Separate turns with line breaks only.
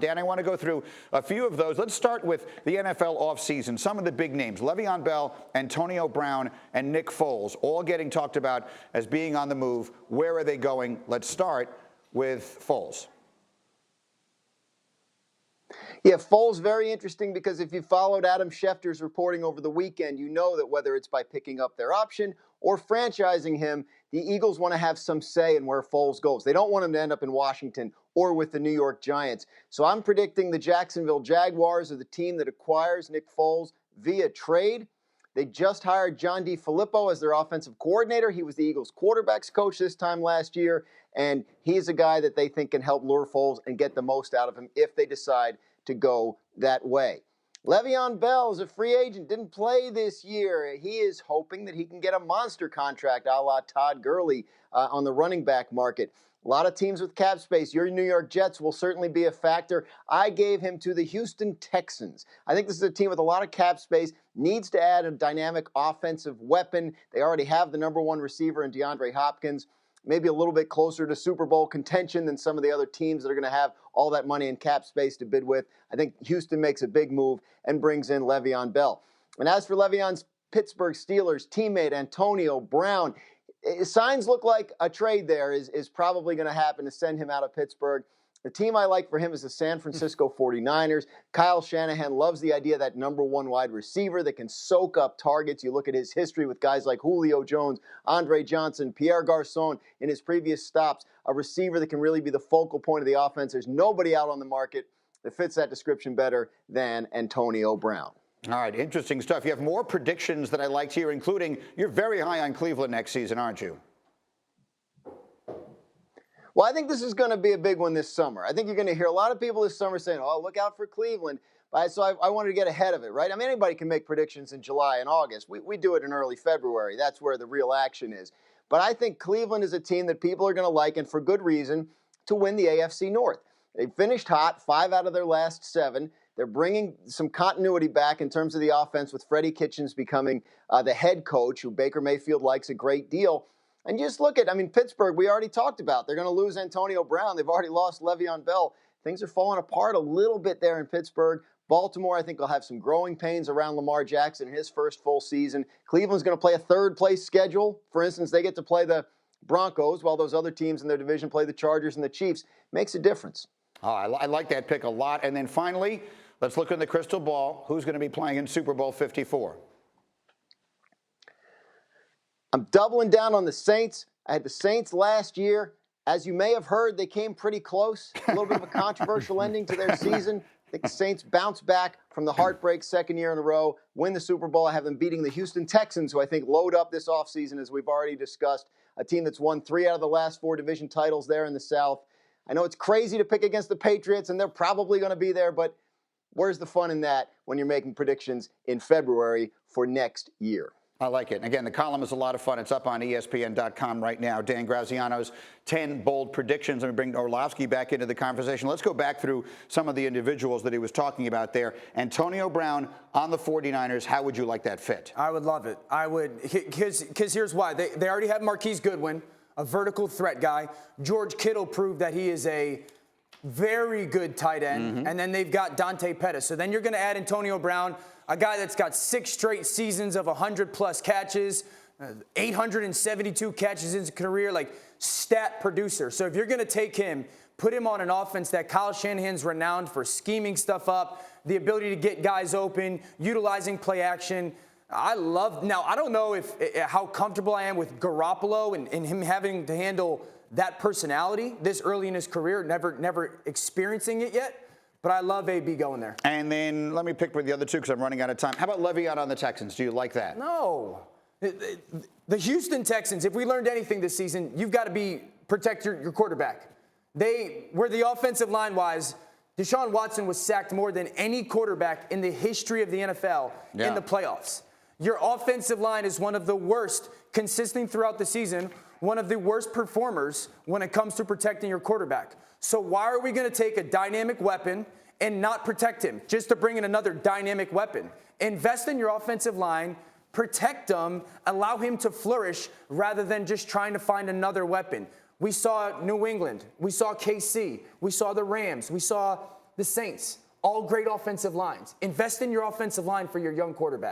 Dan, I want to go through a few of those. Let's start with the NFL offseason. Some of the big names, Le'Veon Bell, Antonio Brown, and Nick Foles, all getting talked about as being on the move. Where are they going? Let's start with Foles.
Yeah, Foles, very interesting because if you followed Adam Schefter's reporting over the weekend, you know that whether it's by picking up their option or franchising him, the Eagles want to have some say in where Foles goes. They don't want him to end up in Washington or with the New York Giants. So I'm predicting the Jacksonville Jaguars are the team that acquires Nick Foles via trade. They just hired John DeFilippo as their offensive coordinator. He was the Eagles quarterbacks coach this time last year, and he's a guy that they think can help lure Foles and get the most out of him if they decide to go that way. Le'Veon Bell is a free agent, didn't play this year. He is hoping that he can get a monster contract a la Todd Gurley on the running back market. A lot of teams with cap space. Your New York Jets will certainly be a factor. I gave him to the Houston Texans. I think this is a team with a lot of cap space, needs to add a dynamic offensive weapon. They already have the number one receiver in DeAndre Hopkins. Maybe a little bit closer to Super Bowl contention than some of the other teams that are going to have all that money in cap space to bid with. I think Houston makes a big move and brings in Le'Veon Bell. And as for Le'Veon's Pittsburgh Steelers teammate, Antonio Brown, signs look like a trade there is probably going to happen to send him out of Pittsburgh. The team I like for him is the San Francisco 49ers. Kyle Shanahan loves the idea of that number one wide receiver that can soak up targets. You look at his history with guys like Julio Jones, Andre Johnson, Pierre Garçon in his previous stops, a receiver that can really be the focal point of the offense. There's nobody out on the market that fits that description better than Antonio Brown.
All right, interesting stuff. You have more predictions that I liked here, including you're very high on Cleveland next season, aren't you?
Well, I think this is going to be a big one this summer. I think you're going to hear a lot of people this summer saying, oh, look out for Cleveland. So I wanted to get ahead of it, right? I mean, anybody can make predictions in July and August. We do it in early February. That's where the real action is. But I think Cleveland is a team that people are going to like, and for good reason, to win the AFC North. They finished hot, 5 out of their last 7. They're bringing some continuity back in terms of the offense with Freddie Kitchens becoming the head coach, who Baker Mayfield likes a great deal. And you just look at, Pittsburgh, we already talked about. They're going to lose Antonio Brown. They've already lost Le'Veon Bell. Things are falling apart a little bit there in Pittsburgh. Baltimore, I think, will have some growing pains around Lamar Jackson in his first full season. Cleveland's going to play a third-place schedule. For instance, they get to play the Broncos while those other teams in their division play the Chargers and the Chiefs. Makes a difference.
Oh, I like that pick a lot. And then finally, let's look in the crystal ball. Who's going to be playing in Super Bowl 54?
I'm doubling down on the Saints. I had the Saints last year. As you may have heard, they came pretty close. A little bit of a controversial ending to their season. I think the Saints bounce back from the heartbreak second year in a row, win the Super Bowl. I have them beating the Houston Texans, who I think load up this offseason, as we've already discussed, a team that's won 3 out of the last 4 division titles there in the South. I know it's crazy to pick against the Patriots, and they're probably going to be there, but where's the fun in that when you're making predictions in February for next year?
I like it. And again, the column is a lot of fun. It's up on ESPN.com right now. Dan Graziano's 10 bold predictions. Let me bring Orlovsky back into the conversation. Let's go back through some of the individuals that he was talking about there. Antonio Brown on the 49ers. How would you like that fit?
I would love it. I would, because here's why. They already have Marquise Goodwin, a vertical threat guy. George Kittle proved that he is a very good tight end. Mm-hmm. And then they've got Dante Pettis. So then you're going to add Antonio Brown, a guy that's got 6 straight seasons of 100-plus catches, 872 catches in his career, like stat producer. So if you're going to take him, put him on an offense that Kyle Shanahan's renowned for scheming stuff up, the ability to get guys open, utilizing play action. Now, I don't know how comfortable I am with Garoppolo and him having to handle that personality this early in his career, never experiencing it yet. But I love AB going there.
And then let me pick with the other two because I'm running out of time. How about Le'Veon on the Texans? Do you like that?
No. The Houston Texans, if we learned anything this season, you've got to protect your quarterback. Where the offensive line-wise, Deshaun Watson was sacked more than any quarterback in the history of the NFL in the playoffs. Your offensive line is one of the worst, consisting throughout the season, one of the worst performers when it comes to protecting your quarterback. So why are we going to take a dynamic weapon and not protect him just to bring in another dynamic weapon? Invest in your offensive line, protect him, allow him to flourish rather than just trying to find another weapon. We saw New England. We saw KC. We saw the Rams. We saw the Saints. All great offensive lines. Invest in your offensive line for your young quarterback.